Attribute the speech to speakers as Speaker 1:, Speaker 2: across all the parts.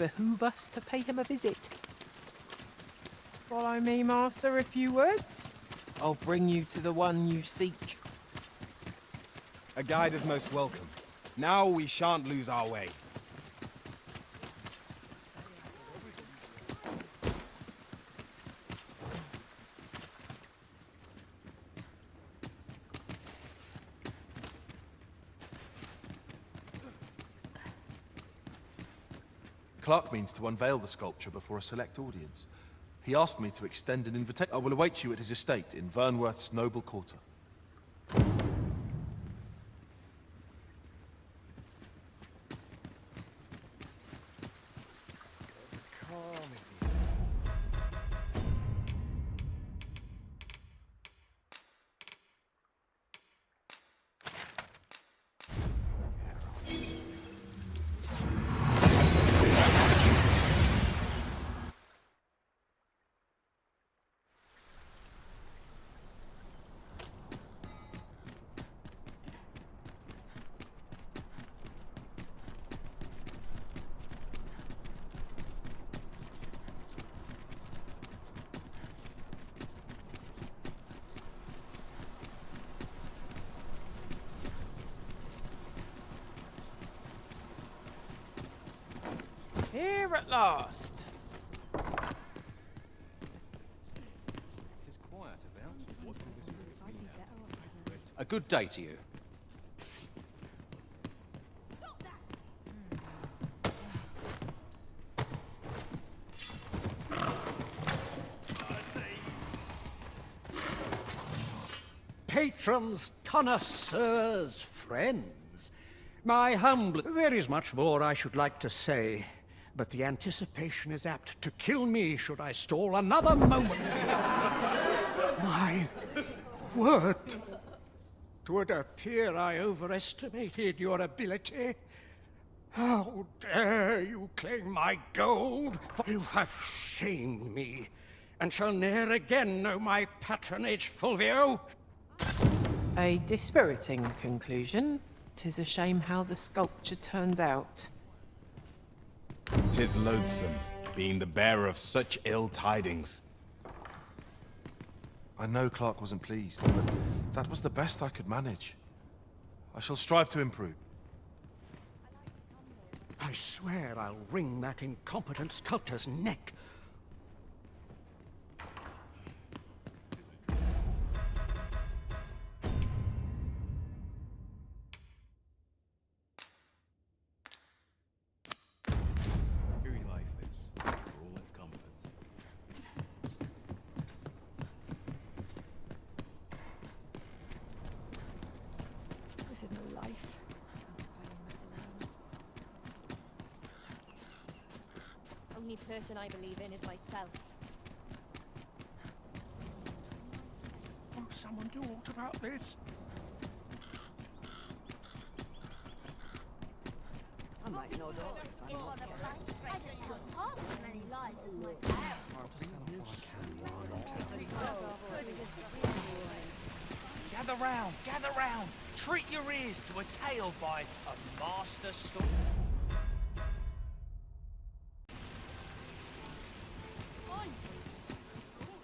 Speaker 1: behoove us to pay him a visit.
Speaker 2: Follow me, master, a few words.
Speaker 1: I'll bring you to the one you seek.
Speaker 3: A guide is most welcome. Now we shan't lose our way.
Speaker 4: Clark means to unveil the sculpture before a select audience. He asked me to extend an invitation. I will await you at his estate in Vernworth's noble quarter.
Speaker 2: Here at last.
Speaker 5: A good day to you.
Speaker 6: Patrons, connoisseurs, friends, my humble... There is much more I should like to say, but the anticipation is apt to kill me should I stall another moment. My word! 'Twould appear I overestimated your ability. How dare you claim my gold? You have shamed me, and shall ne'er again know my patronage, Fulvio.
Speaker 1: A dispiriting conclusion. 'Tis a shame how the sculpture turned out.
Speaker 3: 'Tis loathsome, being the bearer of such ill tidings.
Speaker 4: I know Clark wasn't pleased, but that was the best I could manage. I shall strive to improve.
Speaker 6: I swear I'll wring that incompetent sculptor's neck.
Speaker 7: Very life this, for all its comforts.
Speaker 8: This is no life.
Speaker 9: Only person I believe in is myself.
Speaker 6: Won't someone do aught about this?
Speaker 8: I might not have.
Speaker 9: I don't tell half as many lies as my parents.
Speaker 10: Gather round! Treat your ears to a tale by a master story.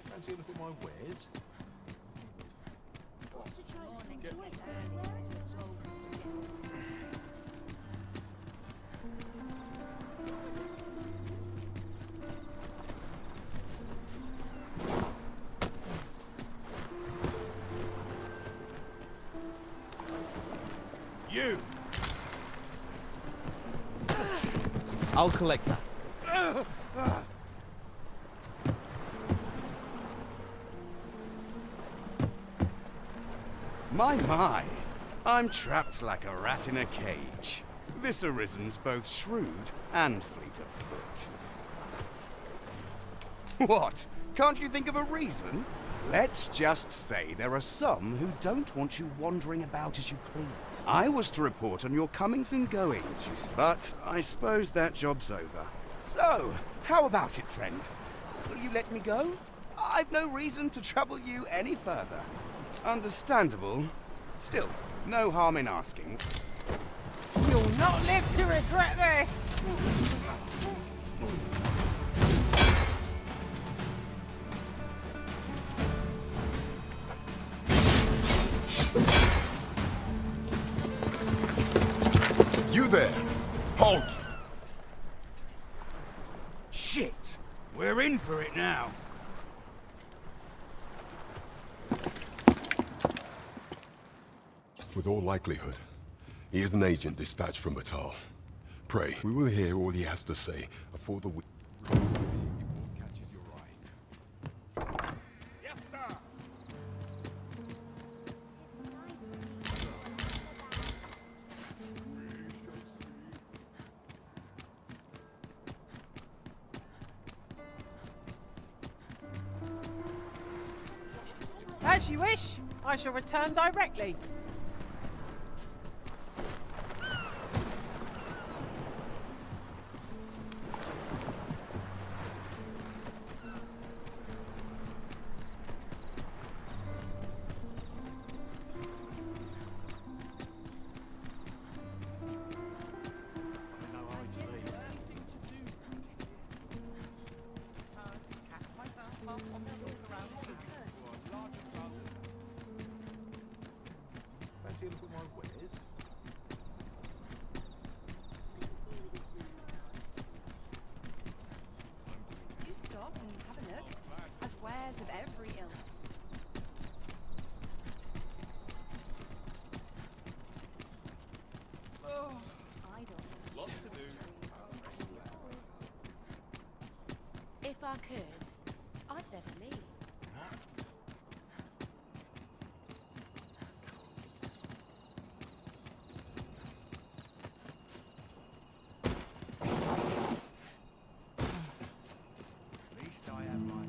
Speaker 7: Fancy a look at my wares?
Speaker 3: You! I'll collect that.
Speaker 11: My. I'm trapped like a rat in a cage. This arisen's both shrewd and fleet of foot. What? Can't you think of a reason? Let's just say there are some who don't want you wandering about as you please. I was to report on your comings and goings, you see. But I suppose that job's over. So, how about it, friend? Will you let me go? I've no reason to trouble you any further. Understandable. Still, no harm in asking.
Speaker 2: You'll not live to regret this!
Speaker 6: Shit! We're in for it now.
Speaker 12: With all likelihood, he is an agent dispatched from Batal. Pray, we will hear all he has to say before the week catches your eye.
Speaker 6: Yes, sir!
Speaker 2: As you wish. I shall return directly.
Speaker 8: You stop and have a look at wares of every ilk.
Speaker 9: I don't.
Speaker 7: Lots to do.
Speaker 9: If I could, I'd never leave.
Speaker 6: At least I have my life.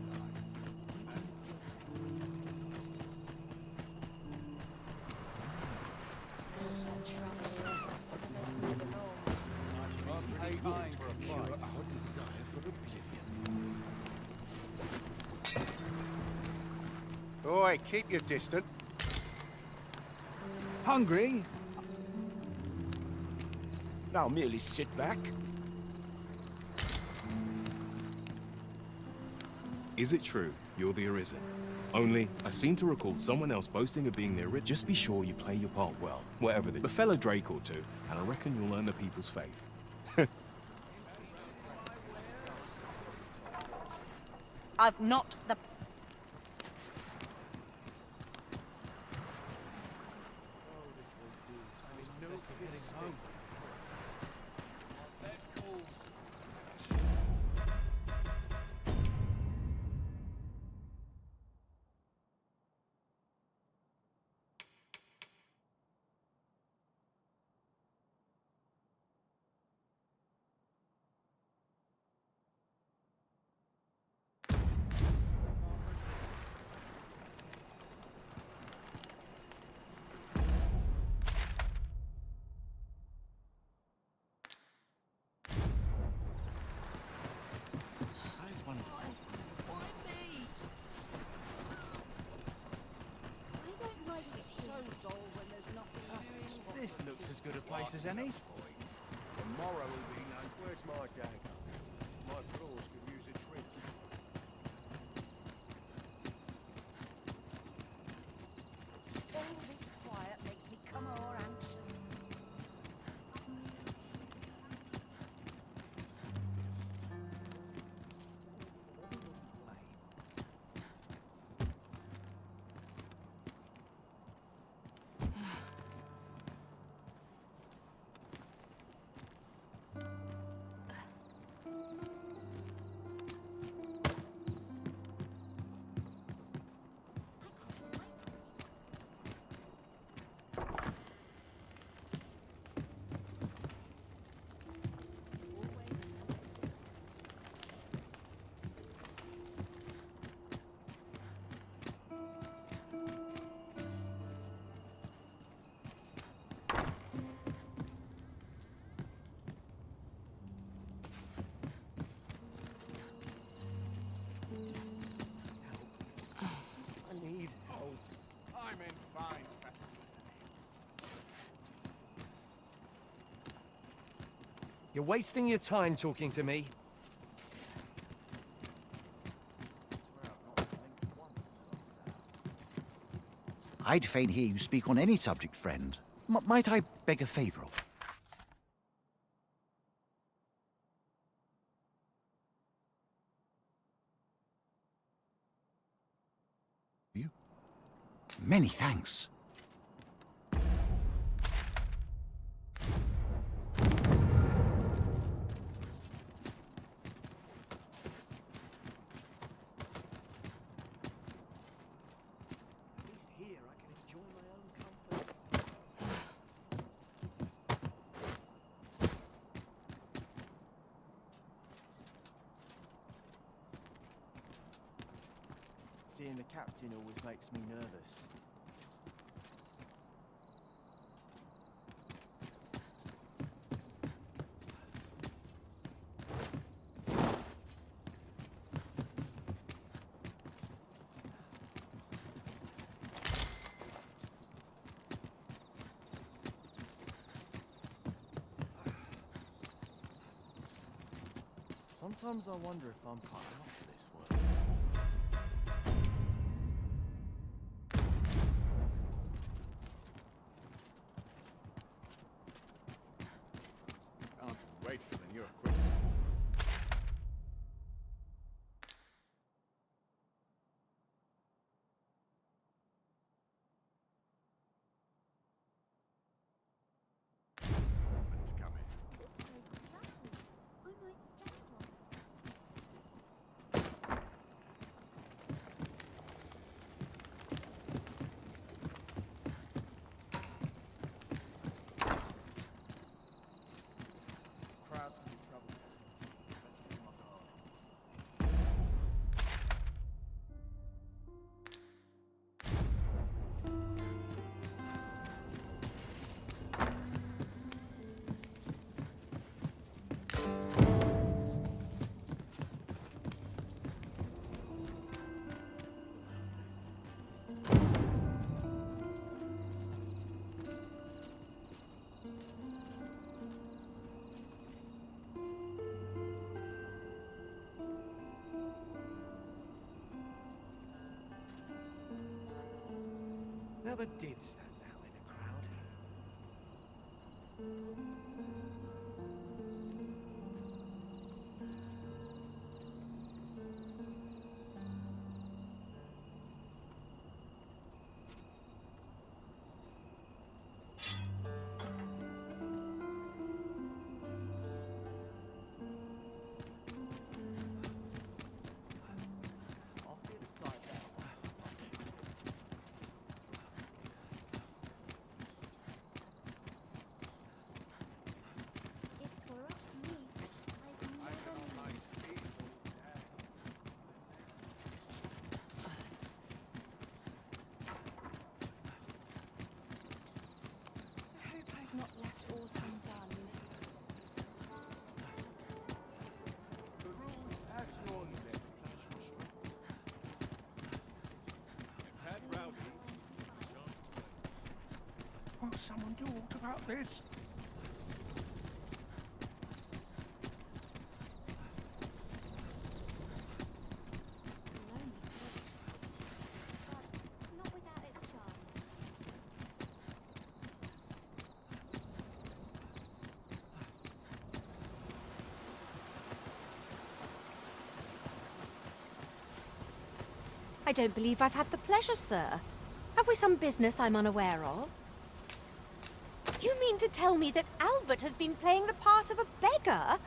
Speaker 11: Oi, keep your distance.
Speaker 6: Hungry? Now merely sit back.
Speaker 7: Is it true you're the Arisen? Only, I seem to recall someone else boasting of being the Arisen. Just be sure you play your part well, whatever the... A fellow Drake or two, and I reckon you'll earn the people's faith.
Speaker 8: I've not the...
Speaker 10: This looks as good a place as any.
Speaker 6: Tomorrow will be no... Where's my dagger? My claws could use a trim.
Speaker 8: All this quiet makes me come more anxious.
Speaker 10: You're wasting your time talking to me.
Speaker 13: I'd fain hear you speak on any subject, friend. Might I beg a favour of you? Many thanks.
Speaker 14: Seeing the captain always makes me nervous. Sometimes I wonder if I'm cut off for this work.
Speaker 6: Can't wait for the new equipment. Let's come in.
Speaker 9: This place is lovely. I might stay a while.
Speaker 14: Crowds can be troublesome. Best keep my guard.
Speaker 10: Never did stand out in a crowd.
Speaker 14: I'll feel the side down once I'm back.
Speaker 9: If 'twere up to me, I'd never leave.
Speaker 8: I hope I've not left aught undone.
Speaker 6: The rules at your neck. A tad rowdy. Won't someone do aught about this?
Speaker 9: Lonely place. But not without its charms.
Speaker 15: I don't believe I've had the pleasure, sir. Have we some business I'm unaware of? You mean to tell me that Albert has been playing the part of a beggar?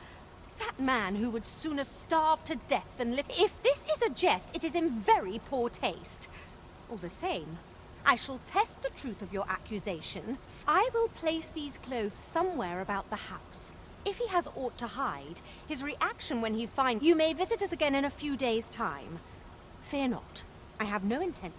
Speaker 15: That man who would sooner starve to death than live. If this is a jest, it is in very poor taste. All the same, I shall test the truth of your accusation. I will place these clothes somewhere about the house. If he has aught to hide, his reaction when he finds... You may visit us again in a few days' time. Fear not. I have no intent...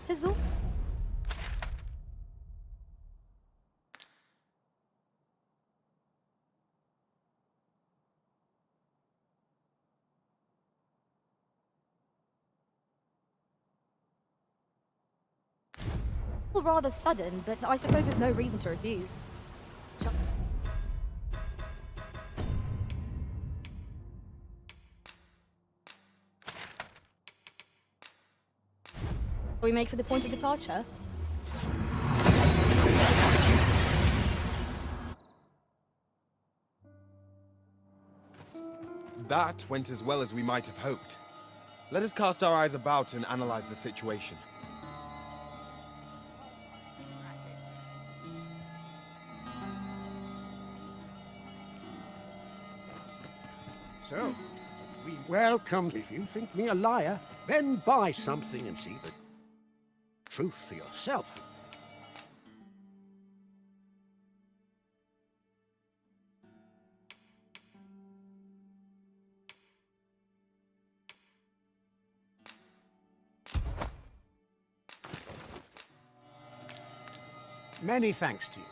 Speaker 15: Tizzle?
Speaker 16: Well, rather sudden, but I suppose with no reason to refuse. we make for the point of departure?
Speaker 3: That went as well as we might have hoped. Let us cast our eyes about and analyze the situation.
Speaker 6: So, we welcome. If you think me a liar, then buy something and see the truth for yourself. Many thanks to you.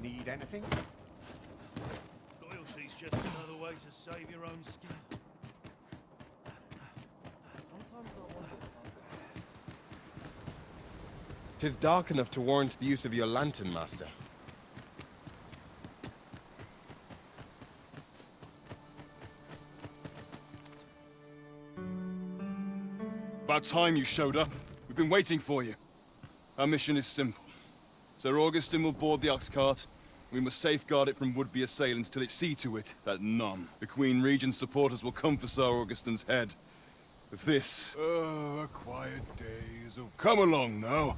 Speaker 6: Need anything?
Speaker 10: Loyalty's just another way to save your own skin.
Speaker 14: Sometimes I wonder.
Speaker 3: 'Tis dark enough to warrant the use of your lantern, Master.
Speaker 17: About time you showed up. We've been waiting for you. Our mission is simple. Sir Augustin will board the ox cart. We must safeguard it from would-be assailants till it see to it that none, the Queen Regent's supporters, will come for Sir Augustin's head. If this... Oh, a quiet days. Oh, come along now.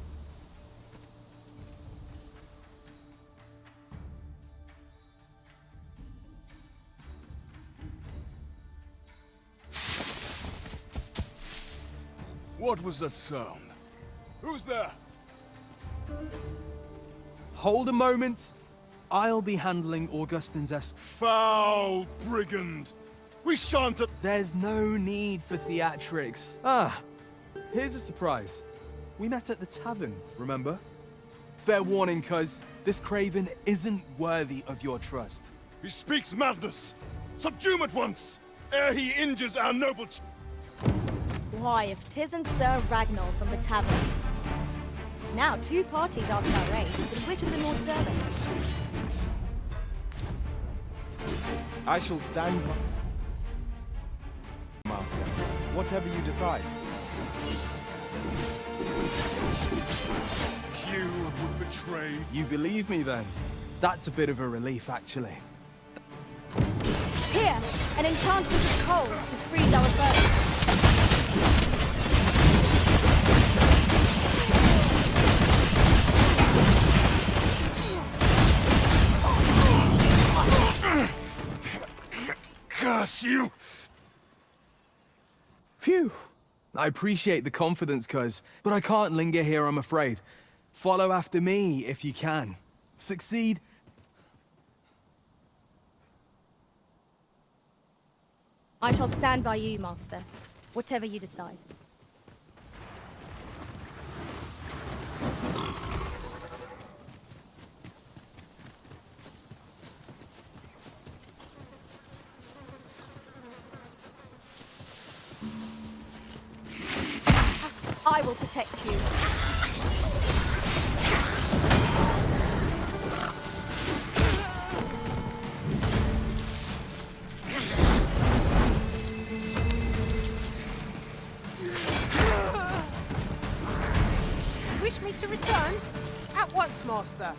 Speaker 17: What was that sound? Who's there?
Speaker 18: Hold a moment. I'll be handling Augustin's
Speaker 17: Foul brigand! We shan't...
Speaker 18: There's no need for theatrics. Ah, here's a surprise. We met at the tavern, remember? Fair warning, cuz this craven isn't worthy of your trust.
Speaker 17: He speaks madness! Subdue him at once, ere he injures our noble...
Speaker 16: Why, if 'tisn't Sir Ragnar from the tavern. Now 2 parties ask our aid, but which of the more deserving?
Speaker 3: I shall stand by... Master, whatever you decide.
Speaker 17: You would betray...
Speaker 18: You believe me then? That's a bit of a relief, actually.
Speaker 16: Here, an enchantment of cold to freeze our bones.
Speaker 17: Curse you!
Speaker 18: Phew! I appreciate the confidence, cuz, but I can't linger here, I'm afraid. Follow after me, if you can. Succeed.
Speaker 16: I shall stand by you, Master. Whatever you decide. I will protect you.
Speaker 2: Wish me to return? At once, Master.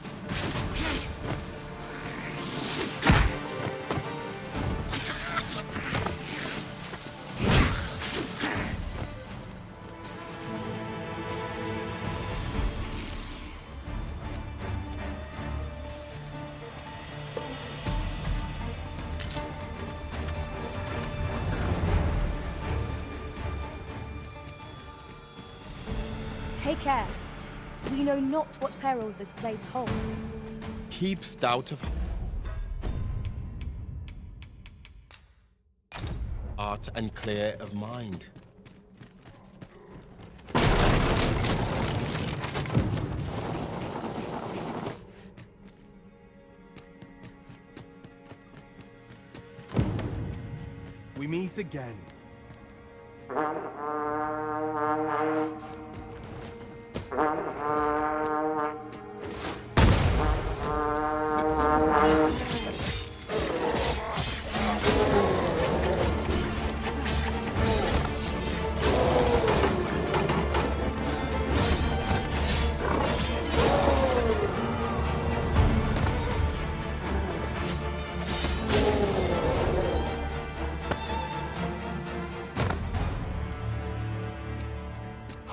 Speaker 16: Take care. We know not what perils this place holds.
Speaker 3: Keep stout of heart and clear of mind.
Speaker 18: We meet again.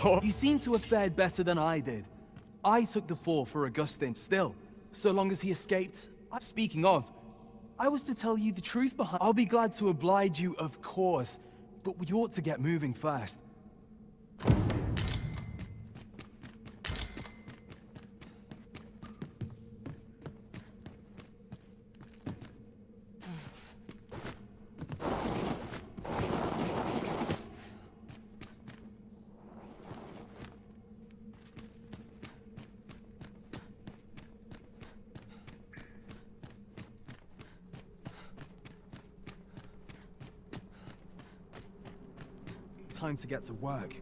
Speaker 18: Oh, you seem to have fared better than I did. I took the fall for Augustin. Still, so long as he escaped. Speaking of, I was to tell you the truth behind. I'll be glad to oblige you, of course, but we ought to get moving first. Time to get to work.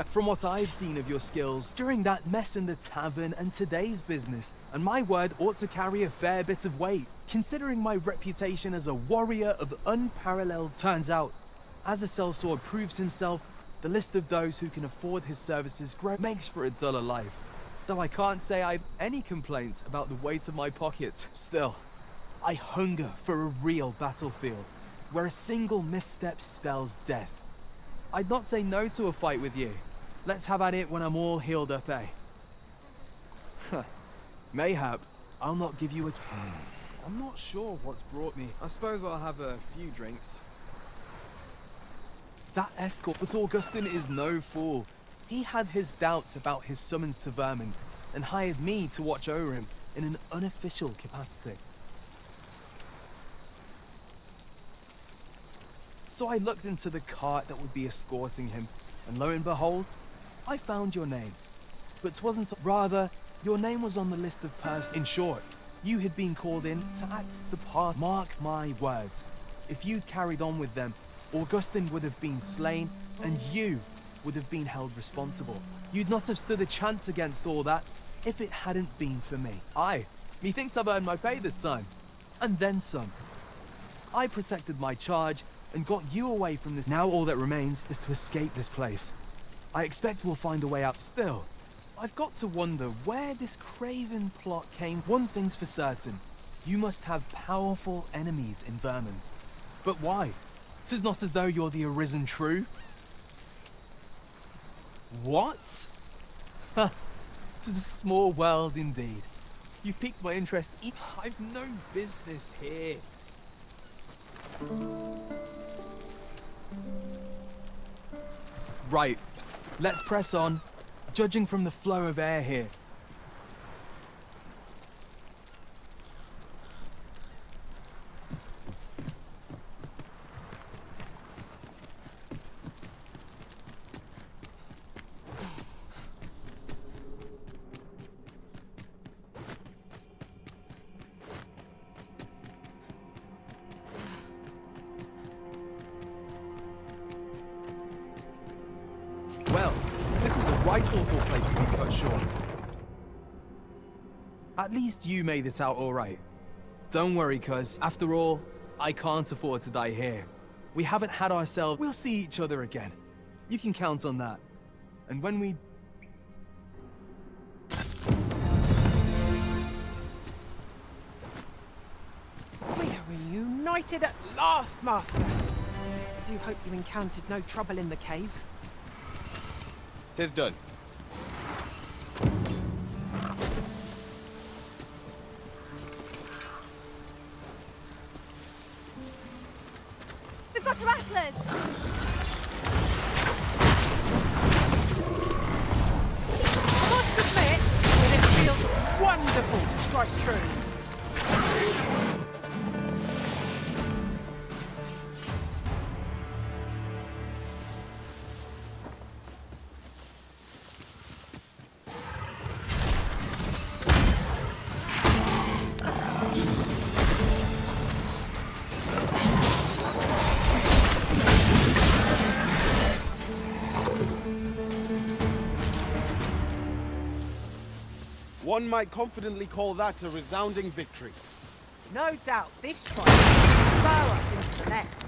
Speaker 18: From what I've seen of your skills during that mess in the tavern and today's business, and my word ought to carry a fair bit of weight, considering my reputation as a warrior of unparalleled. Turns out, as a sellsword proves himself, the list of those who can afford his services makes for a duller life. Though I can't say I've any complaints about the weight of my pockets. Still, I hunger for a real battlefield, where a single misstep spells death. I'd not say no to a fight with you. Let's have at it when I'm all healed up, eh? Mayhap, I'll not give you a... I'm not sure what's brought me. I suppose I'll have a few drinks. That escort, but Augustin is no fool. He had his doubts about his summons to Vermin, and hired me to watch over him in an unofficial capacity. So I looked into the cart that would be escorting him, and lo and behold, I found your name. But 'twasn't, rather, your name was on the list of persons. In short, you had been called in to act the part. Mark my words, if you'd carried on with them, Augustin would have been slain, and you would have been held responsible. You'd not have stood a chance against all that if it hadn't been for me. Aye, methinks I've earned my pay this time. And then some. I protected my charge and got you away from this. Now all that remains is to escape this place. I expect we'll find a way out. Still, I've got to wonder where this craven plot came. One thing's for certain. You must have powerful enemies in Vermin. But why? 'Tis not as though you're the Arisen True. What? Ha! 'Tis a small world indeed. You've piqued my interest. I've no business here. Right. Let's press on, judging from the flow of air here. Well, this is a right awful place to be cut short. At least you made it out all right. Don't worry, cuz, after all, I can't afford to die here. We haven't had ourselves... We'll see each other again. You can count on that. And when we...
Speaker 1: We are reunited at last, Master. I do hope you encountered no trouble in the cave.
Speaker 3: 'Tis done.
Speaker 16: We've got rattlers!
Speaker 1: I must admit that it feels wonderful to strike true.
Speaker 3: One might confidently call that a resounding victory.
Speaker 2: No doubt this trial will spur us into the next.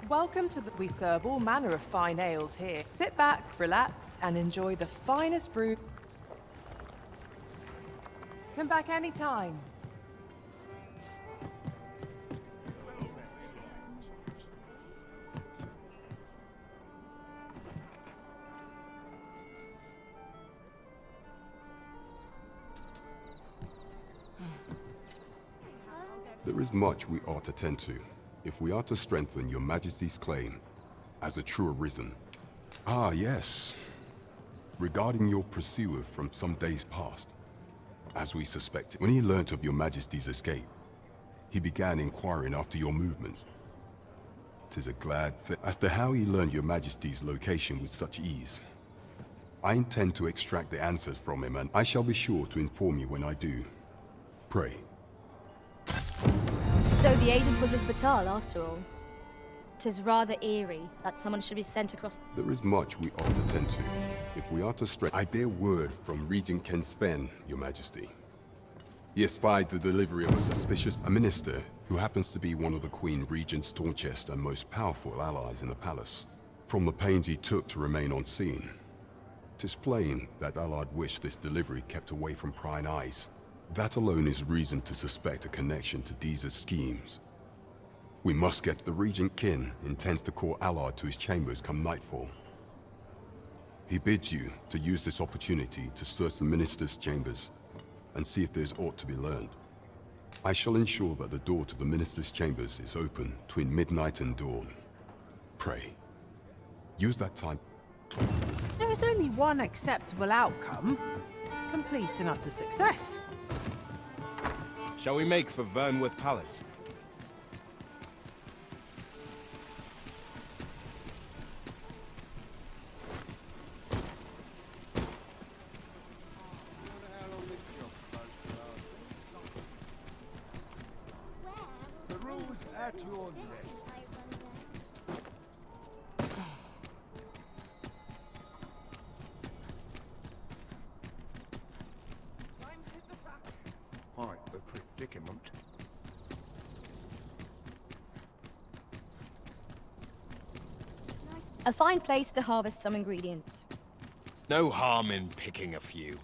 Speaker 19: Welcome to the... We serve all manner of fine ales here. Sit back, relax, and enjoy the finest brew. Come back anytime.
Speaker 12: There is much we ought to tend to, if we are to strengthen your Majesty's claim as a true arisen. Ah, yes. Regarding your pursuer from some days past. As we suspected, when he learnt of your Majesty's escape, he began inquiring after your movements. 'Tis a glad thing as to how he learned your Majesty's location with such ease. I intend to extract the answers from him, and I shall be sure to inform you when I do. Pray.
Speaker 16: So the agent was of Batal after all. 'Tis rather eerie that someone should be sent across.
Speaker 12: There is much we ought to tend to, if we are to strengthen. I bear word from Regent Ken Sven, your Majesty. He espied the delivery of a suspicious minister who happens to be one of the Queen Regent's staunchest and most powerful allies in the palace. From the pains he took to remain on scene, 'tis plain that Allard wished this delivery kept away from prying eyes. That alone is reason to suspect a connection to Deeza's schemes. We must get the Regent Kin intends to call Allard to his chambers come nightfall. He bids you to use this opportunity to search the minister's chambers and see if there's aught to be learned. I shall ensure that the door to the minister's chambers is open between midnight and dawn. Pray, use that time.
Speaker 1: There is only one acceptable outcome. Complete and utter success.
Speaker 3: Shall we make for Vernworth Palace?
Speaker 6: The road's at your neck. Quite the predicament.
Speaker 16: A fine place to harvest some ingredients.
Speaker 5: No harm in picking a few.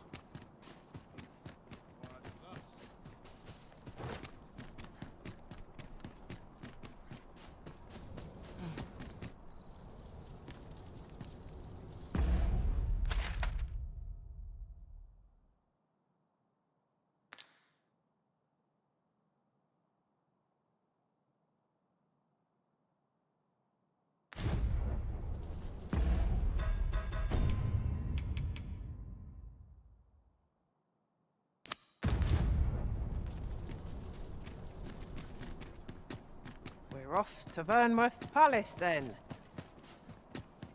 Speaker 1: We're off to Vernworth Palace, then.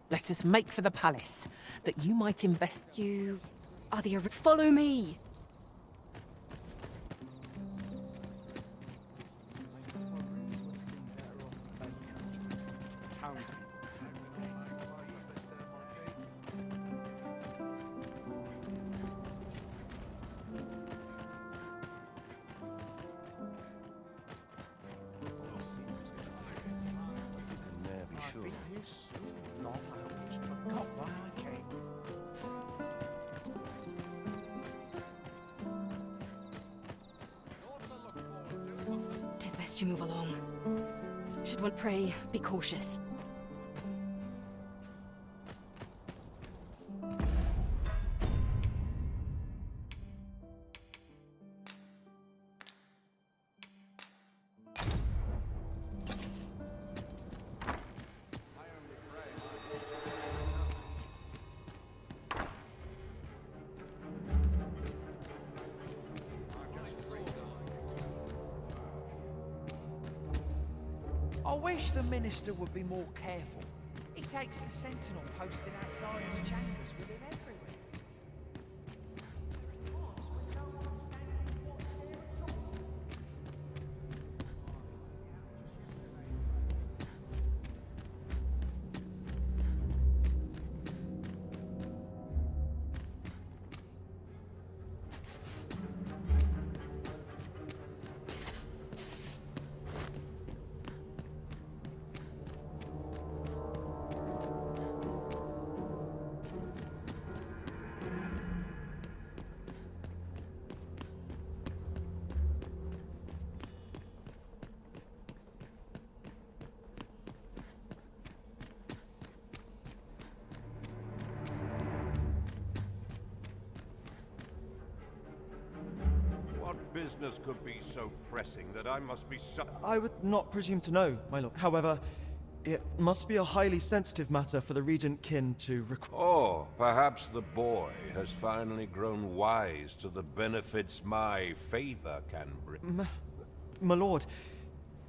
Speaker 1: Let us make for the palace, that you might invest...
Speaker 15: You are the... Follow me!
Speaker 16: 'Tis best you move along. Should one pray, be cautious.
Speaker 10: I wish the minister would be more careful. He takes the sentinel posted outside his chambers with him everywhere.
Speaker 20: What business could be so pressing that I must be so...
Speaker 14: I would not presume to know, my lord. However, it must be a highly sensitive matter for the regent kin to require.
Speaker 20: Oh, perhaps the boy has finally grown wise to the benefits my favor can bring.
Speaker 14: My lord,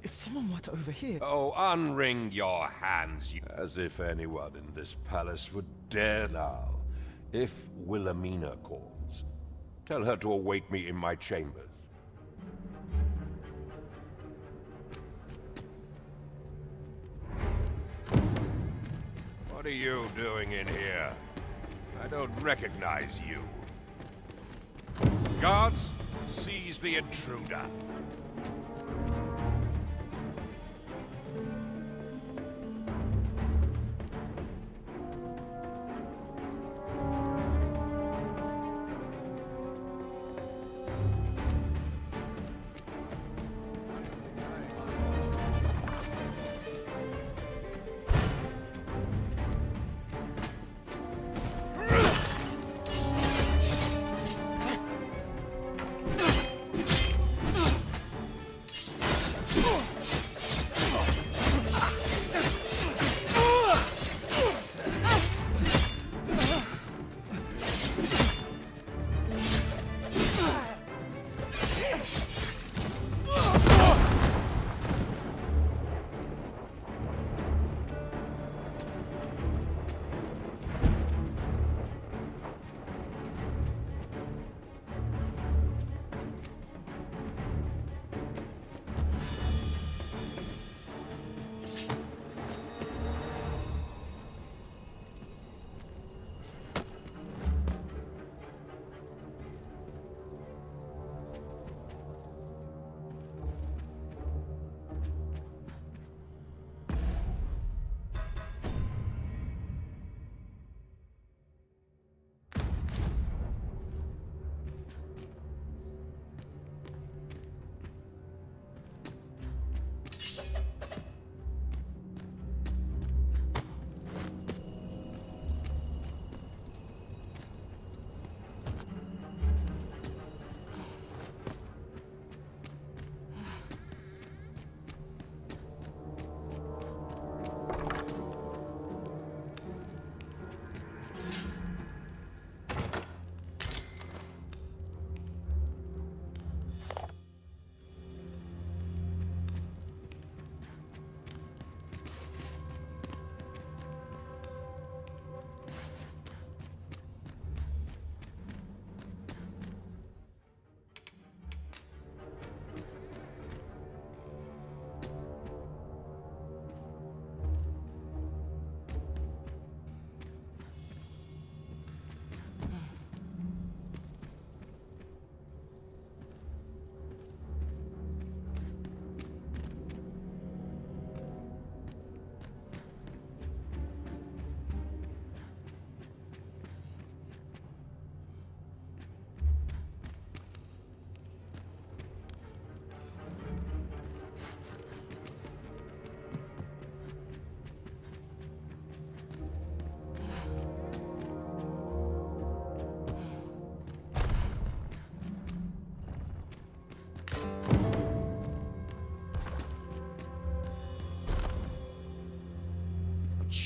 Speaker 14: if someone were to overhear...
Speaker 20: Oh, unwring your hands, you... As if anyone in this palace would dare now. If Wilhelmina calls, tell her to await me in my chambers. What are you doing in here? I don't recognize you. Guards, seize the intruder.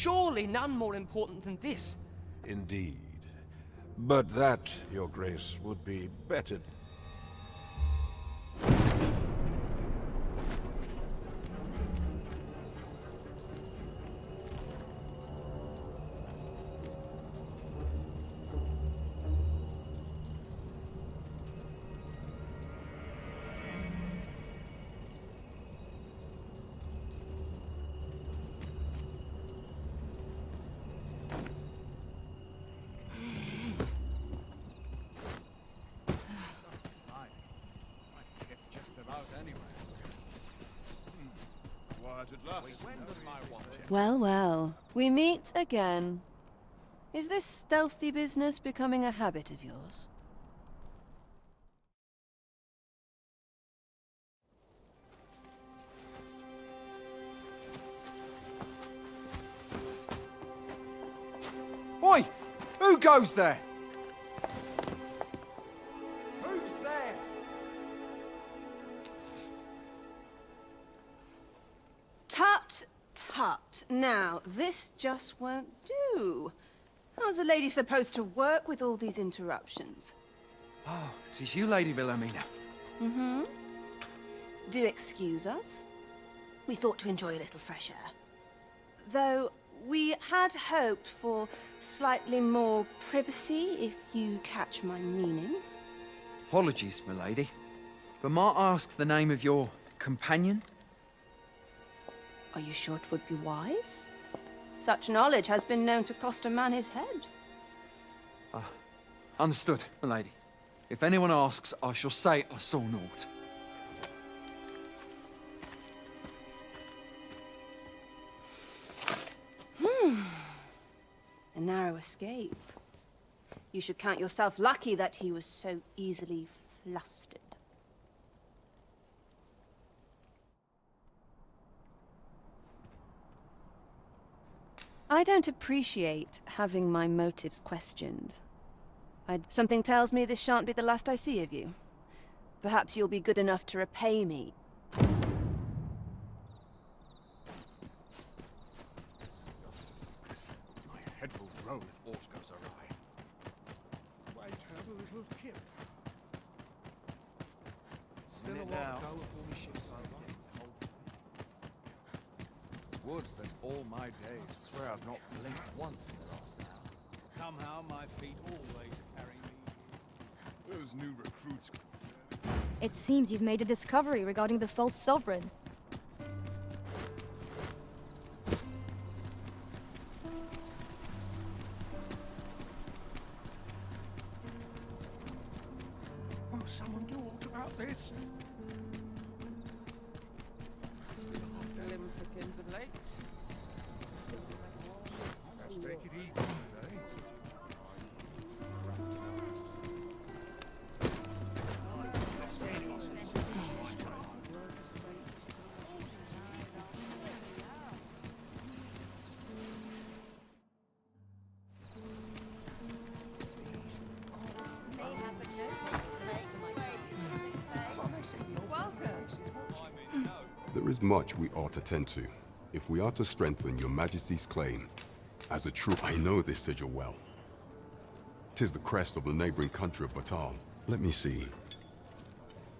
Speaker 10: surely none more important than this.
Speaker 20: Indeed. But that, Your Grace, would be better.
Speaker 2: Well, well. We meet again. Is this stealthy business becoming a habit of yours?
Speaker 18: Oi! Who goes there? Who's there?
Speaker 2: Tut, tut. Now, this just won't do. How's a lady supposed to work with all these interruptions?
Speaker 18: Oh, it is you, Lady Wilhelmina.
Speaker 2: Mm-hmm. Do excuse us. We thought to enjoy a little fresh air. Though we had hoped for slightly more privacy, if you catch my meaning.
Speaker 18: Apologies, milady. But might I ask the name of your companion?
Speaker 2: Are you sure it would be wise? Such knowledge has been known to cost a man his head.
Speaker 18: Understood, milady. If anyone asks, I shall say I saw naught.
Speaker 2: A narrow escape. You should count yourself lucky that he was so easily flustered. I don't appreciate having my motives questioned. Something tells me this shan't be the last I see of you. Perhaps you'll be good enough to repay me.
Speaker 6: My head will roll if aught goes awry. Wait, have a little kip. Still a while to go before my ship's Would that all my days. I swear I've not blinked once in the last hour. Somehow my feet always carry me. Those new recruits.
Speaker 16: It seems you've made a discovery regarding the false sovereign.
Speaker 6: Won't someone do aught about this?
Speaker 10: Slim pickings of late.
Speaker 6: Let's take it easy today.
Speaker 12: There is much we ought to tend to, if we are to strengthen your majesty's claim. As a true, I know this sigil well. 'Tis the crest of the neighboring country of Batal. Let me see.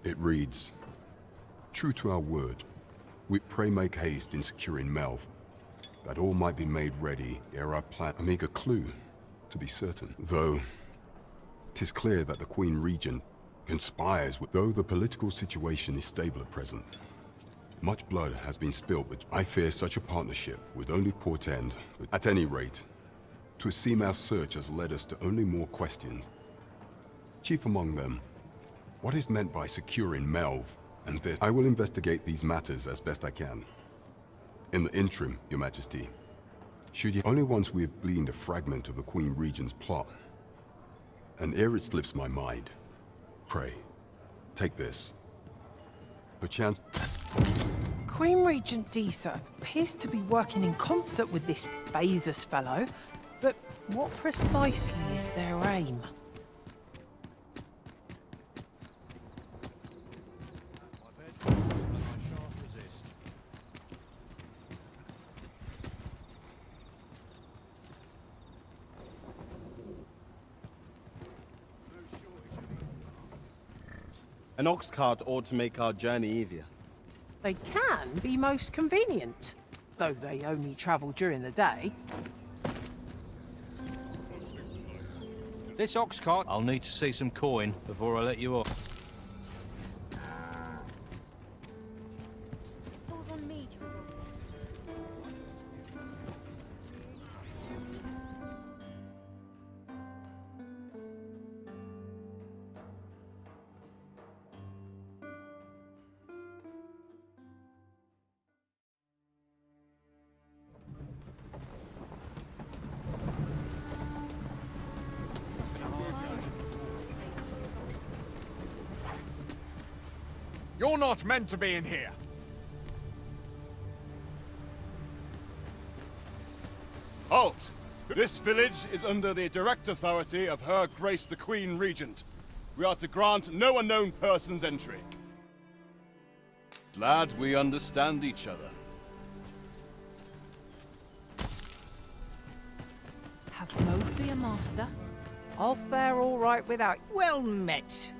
Speaker 12: It reads, "True to our word, we pray make haste in securing Melv, that all might be made ready ere our plan." A meager clue, to be certain. Though, 'tis clear that the Queen Regent conspires with, though the political situation is stable at present. Much blood has been spilled, but I fear such a partnership would only portend, at any rate, to seem our search has led us to only more questions. Chief among them, what is meant by securing Melv and this? I will investigate these matters as best I can. In the interim, Your Majesty, should you only once we have gleaned a fragment of the Queen Regent's plot, and ere it slips my mind, pray, take this. Perchance...
Speaker 1: Queen Regent Disa appears to be working in concert with this Bezos fellow, but what precisely is their aim?
Speaker 3: An ox cart ought to make our journey easier.
Speaker 1: They can be most convenient, though they only travel during the day.
Speaker 10: This ox cart, I'll need to see some coin before I let you off.
Speaker 16: It falls on me to resolve this.
Speaker 17: You're not meant to be in here. Halt! This village is under the direct authority of Her Grace the Queen Regent. We are to grant no unknown persons entry. Glad we understand each other.
Speaker 1: Have no fear, Master. I'll fare all right without...
Speaker 8: Well met.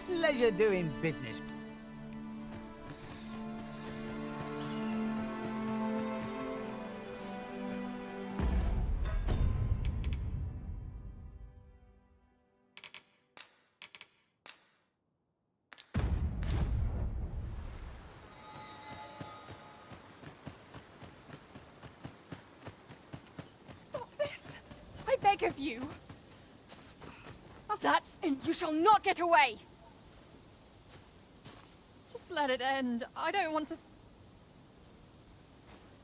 Speaker 8: Pleasure doing business.
Speaker 15: Stop this! I beg of you! That's in. You shall not get away! Just let it end. I don't want to...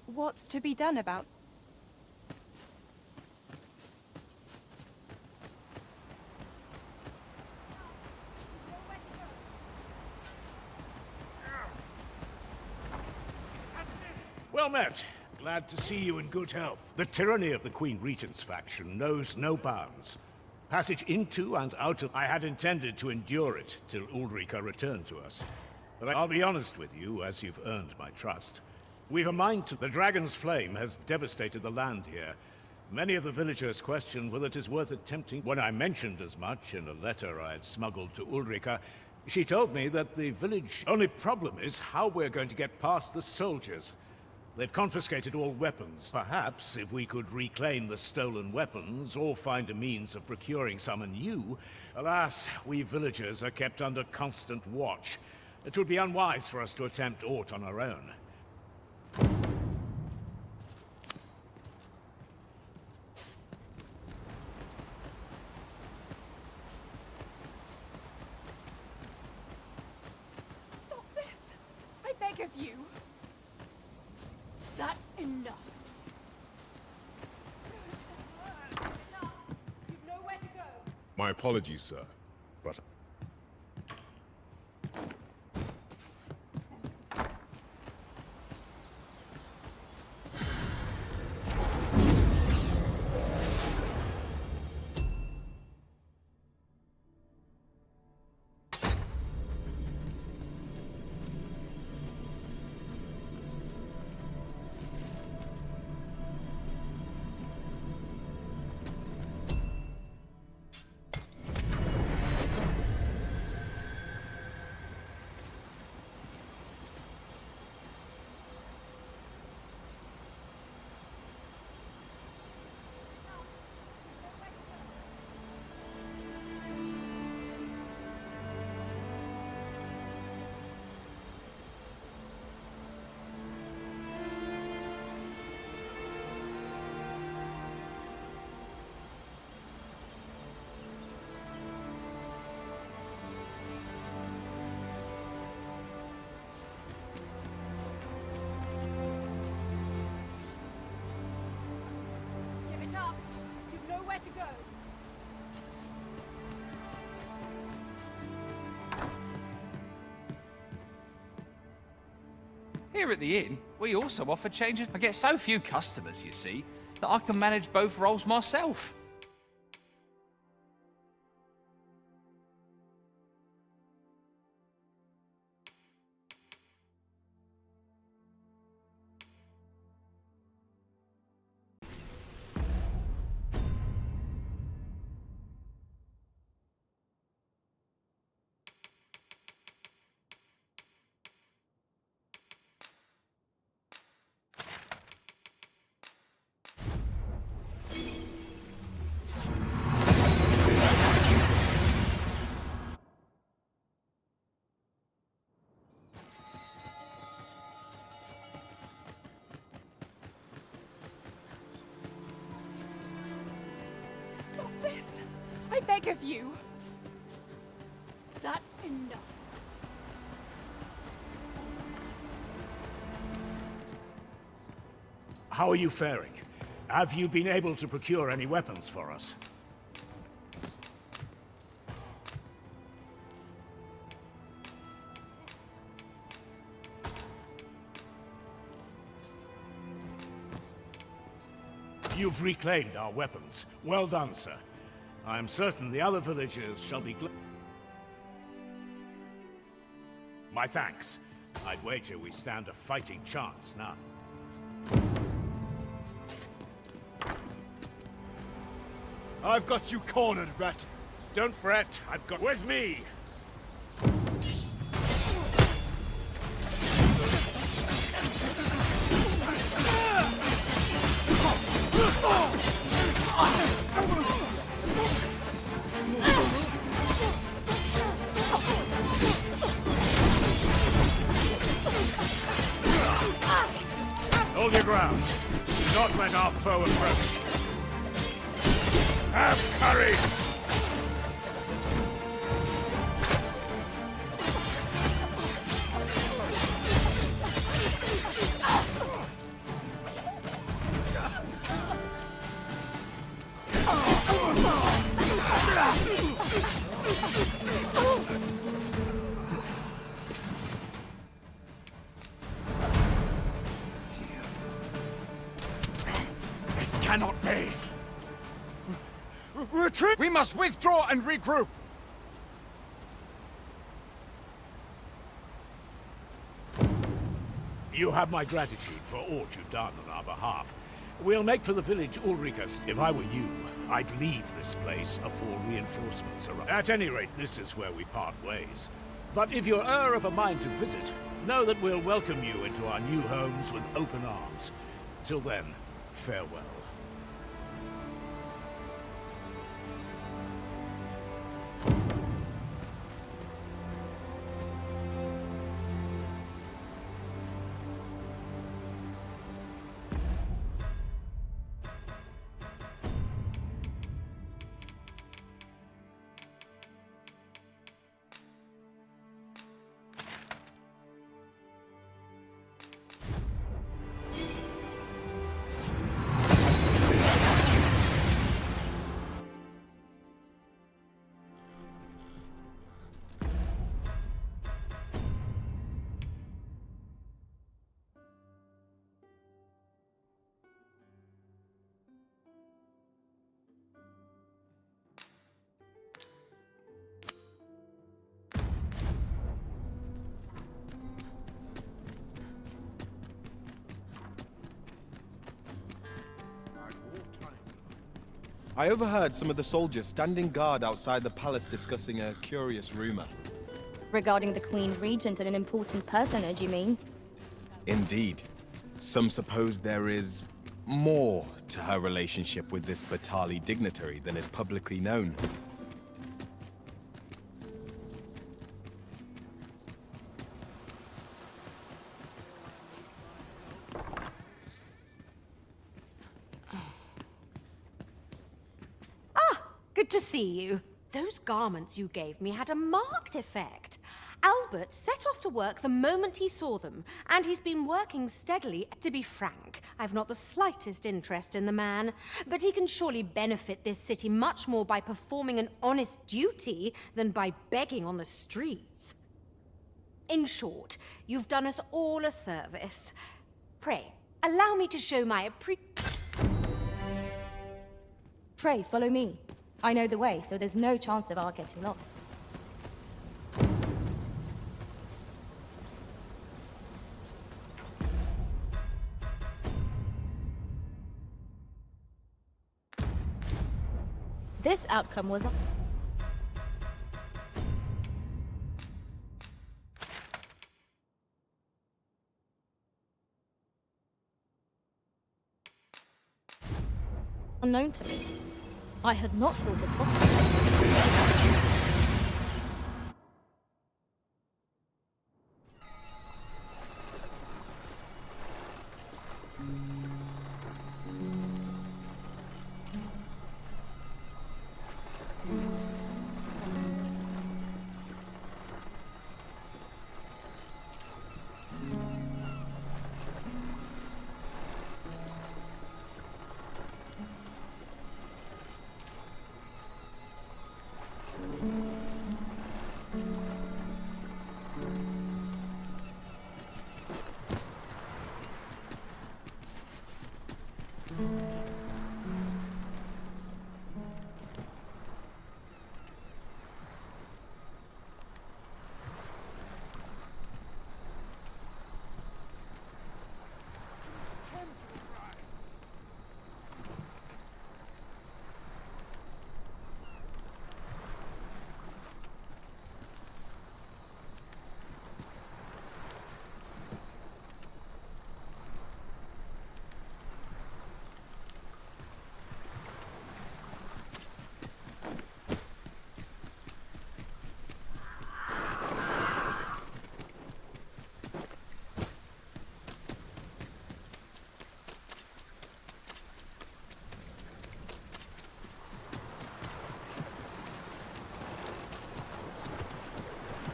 Speaker 19: What's to be done about...
Speaker 21: Well met. Glad to see you in good health. The tyranny of the Queen Regent's faction knows no bounds. Passage into and out of... I had intended to endure it till Ulrika returned to us. But I'll be honest with you, as you've earned my trust. We've a mind to... The Dragon's Flame has devastated the land here. Many of the villagers question whether it is worth attempting. When I mentioned as much in a letter I had smuggled to Ulrika, she told me that the village... Only problem is how we're going to get past the soldiers. They've confiscated all weapons. Perhaps if we could reclaim the stolen weapons, or find a means of procuring some anew. Alas, we villagers are kept under constant watch. It would be unwise for us to attempt aught on our own.
Speaker 15: Stop this! I beg of you! That's enough! Enough! You've nowhere to go!
Speaker 7: My apologies, sir, but...
Speaker 15: Give it up! You've nowhere to go!
Speaker 10: Here at the inn, we also offer changes. I get so few customers, you see, that I can manage both roles myself.
Speaker 19: Stop this! I beg of you!
Speaker 16: That's enough.
Speaker 21: How are you faring? Have you been able to procure any weapons for us? You've reclaimed our weapons. Well done, sir. I am certain the other villagers shall be glad. My thanks. I'd wager we stand a fighting chance now.
Speaker 17: I've got you cornered, rat.
Speaker 21: Don't fret. I've got with me. Hold your ground. Do not let our foe approach. Have courage!
Speaker 6: This cannot be. Retreat! We must withdraw and regroup!
Speaker 21: You have my gratitude for all you've done on our behalf. We'll make for the village Ulricus. If I were you, I'd leave this place afore reinforcements arrive. At any rate, this is where we part ways. But if you're of a mind to visit, know that we'll welcome you into our new homes with open arms. Till then, farewell.
Speaker 3: I overheard some of the soldiers standing guard outside the palace discussing a curious rumor.
Speaker 16: Regarding the Queen Regent and an important personage, you mean?
Speaker 3: Indeed. Some suppose there is more to her relationship with this Batali dignitary than is publicly known.
Speaker 15: Good to see you. Those garments you gave me had a marked effect. Albert set off to work the moment he saw them, and he's been working steadily. To be frank, I've not the slightest interest in the man, but he can surely benefit this city much more by performing an honest duty than by begging on the streets. In short, you've done us all a service. Pray, allow me to show my
Speaker 16: Pray, follow me. I know the way, so there's no chance of our getting lost. This outcome was... unknown to me. I had not thought it possible.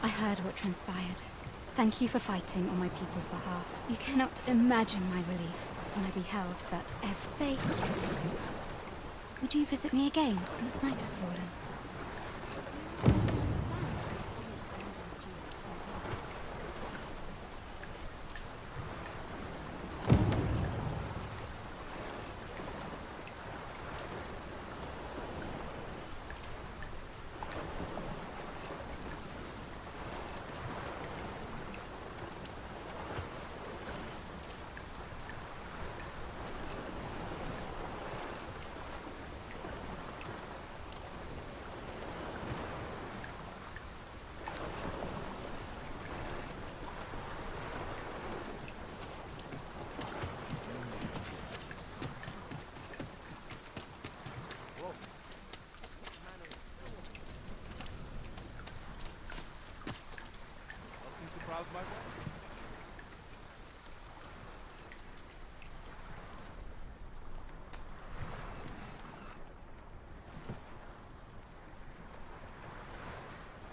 Speaker 4: I heard what transpired. Thank you for fighting on my people's behalf. You cannot imagine my relief when I beheld that Say, would you visit me again once night has fallen?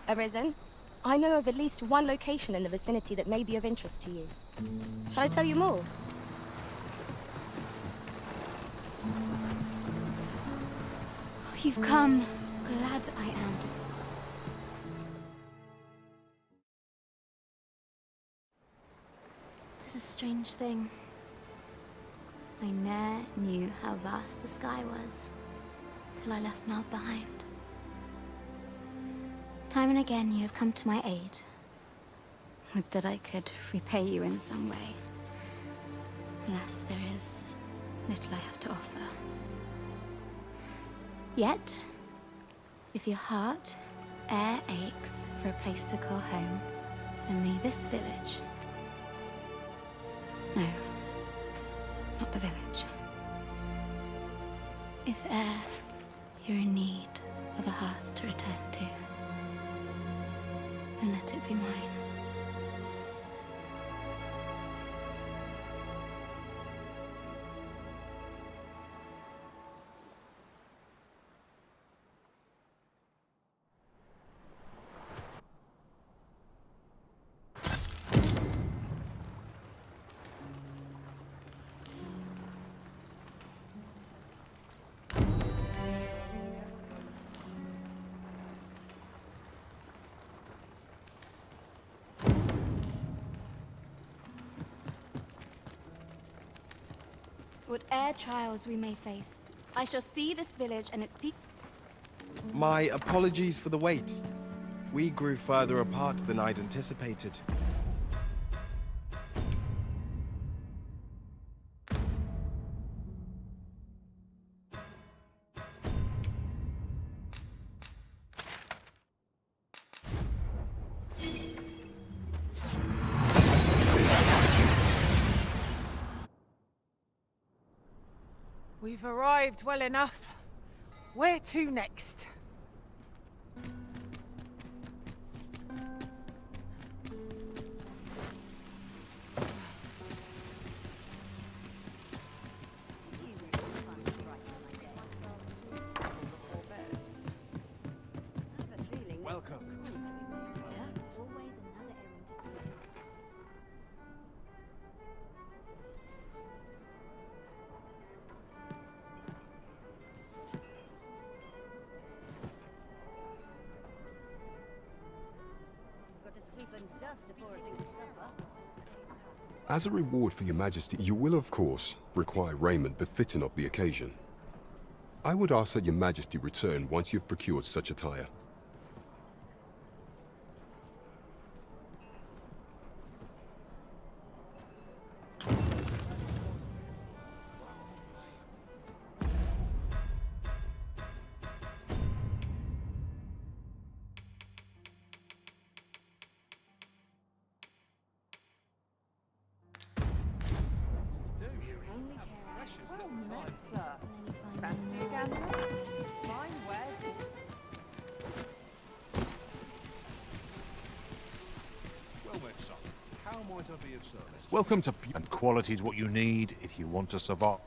Speaker 16: Arisen, I know of at least one location in the vicinity that may be of interest to you. Shall I tell you more?
Speaker 4: You've come. Glad I am to... Tis a strange thing. I ne'er knew how vast the sky was, till I left Mel behind. Time and again you have come to my aid. Would that I could repay you in some way. Alas, there is little I have to offer. Yet, if your heart e'er aches for a place to call home, then may this village... No, not the village. If e'er you're in need of a hearth to return to, then let it be mine. Whate'er trials we may face, I shall see this village and its people.
Speaker 3: My apologies for the wait. We grew further apart than I'd anticipated.
Speaker 1: We've arrived well enough. Where to next?
Speaker 18: Welcome.
Speaker 8: Got to sweep and dust before I think of supper.
Speaker 12: As a reward for your majesty, you will of course require raiment befitting of the occasion. I would ask that your majesty return once you've procured such attire.
Speaker 19: Fancy a gander? Fine wares.
Speaker 11: Well met, son. How might I be of service?
Speaker 20: Welcome to... And quality's what you need if you want to survive.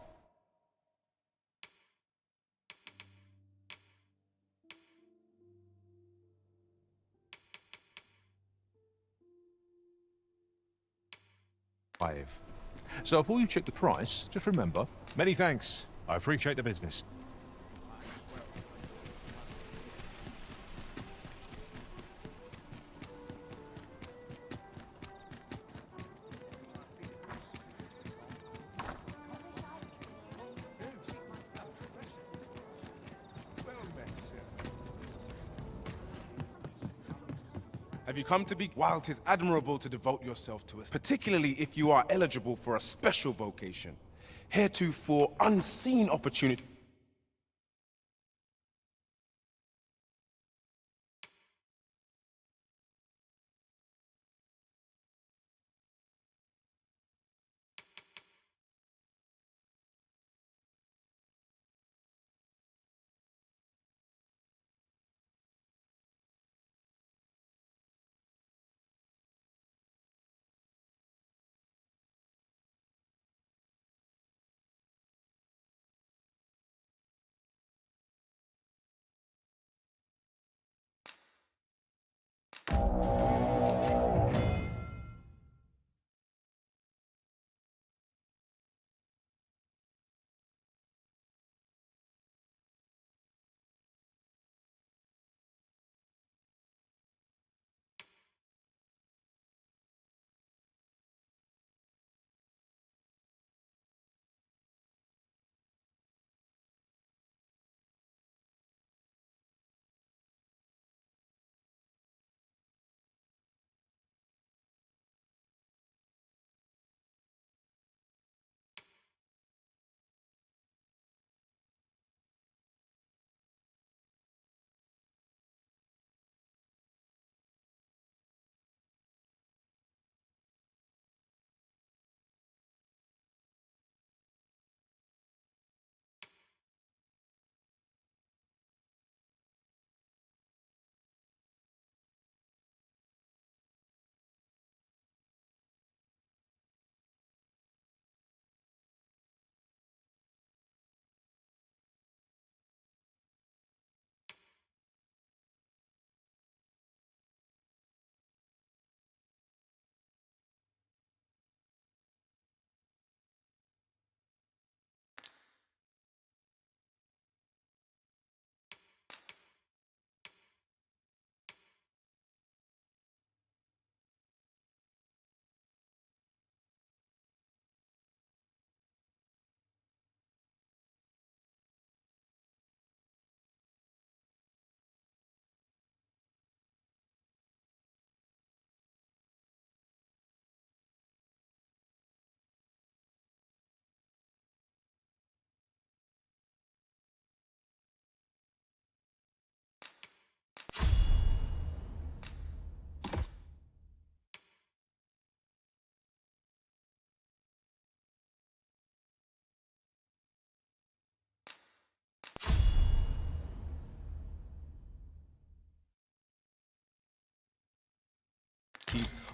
Speaker 20: So before you check the price, just remember, many thanks. I appreciate the business.
Speaker 3: Have you come to be? While 'tis admirable to devote yourself to us, particularly if you are eligible for a special vocation, heretofore unseen opportunity.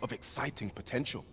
Speaker 3: of exciting potential.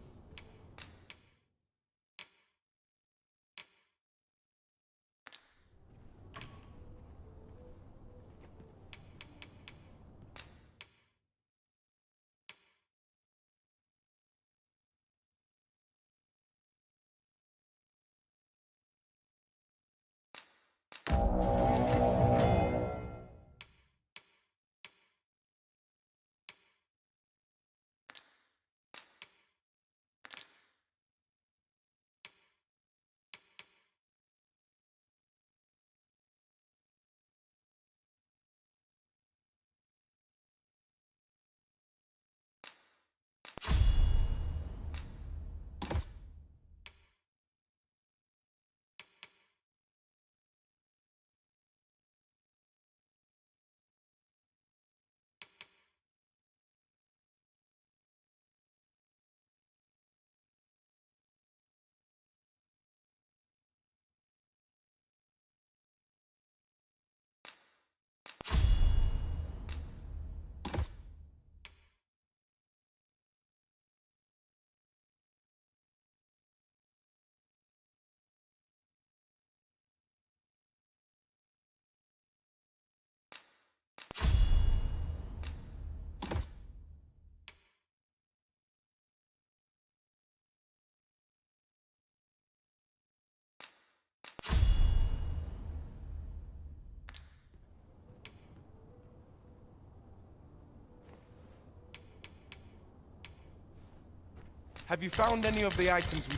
Speaker 3: Have you found any of the items we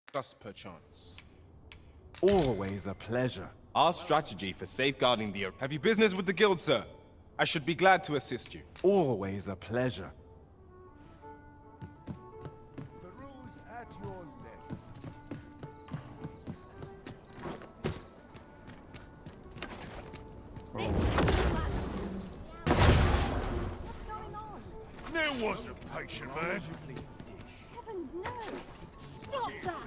Speaker 3: discussed perchance?
Speaker 13: Always a pleasure. Our strategy for safeguarding the...
Speaker 3: Have you business with the guild, sir? I should be glad to assist you.
Speaker 13: Always a pleasure.
Speaker 11: The rules at your leisure. There was a patient man.
Speaker 9: Heavens, no! Stop that!